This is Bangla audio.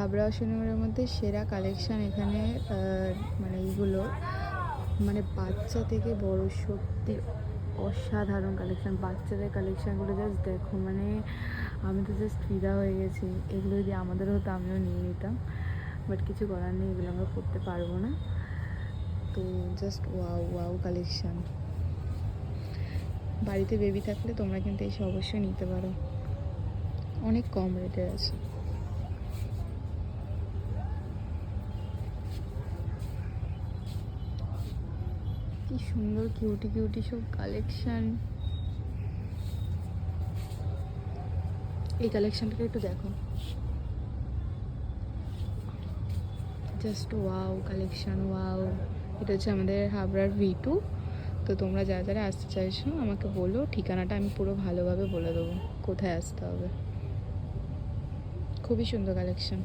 হাবড়া অশোকনগরের মধ্যে সেরা কালেকশান এখানে, মানে এইগুলো, মানে বাচ্চা থেকে বড়, সত্যি অসাধারণ কালেকশান। বাচ্চাদের কালেকশানগুলো জাস্ট দেখো, মানে আমি তো জাস্ট ফিদা হয়ে গেছি। এগুলো যদি আমাদের হতো আমিও নিয়ে নিতাম, বাট কিছু করার নেই, এগুলো আমরা পরতে পারবো না। তো জাস্ট ওয়াও ওয়াও কালেকশান। বাড়িতে বেবি থাকলে তোমরা কিন্তু এসে অবশ্যই নিতে পারো, অনেক কম রেটের আছে। কি সুন্দর কিউটি কিউটি সব কালেকশান। এই কালেকশানটাকে একটু দেখো, জাস্ট ওয়াও কালেকশান, ওয়াও। এটা হচ্ছে আমাদের হাবড়ার V2। তো তোমরা যারা যারা আসতে চাইছো আমাকে বলো, ঠিকানাটা আমি পুরো ভালোভাবে বলে দেবো কোথায় আসতে হবে। খুবই সুন্দর কালেকশান।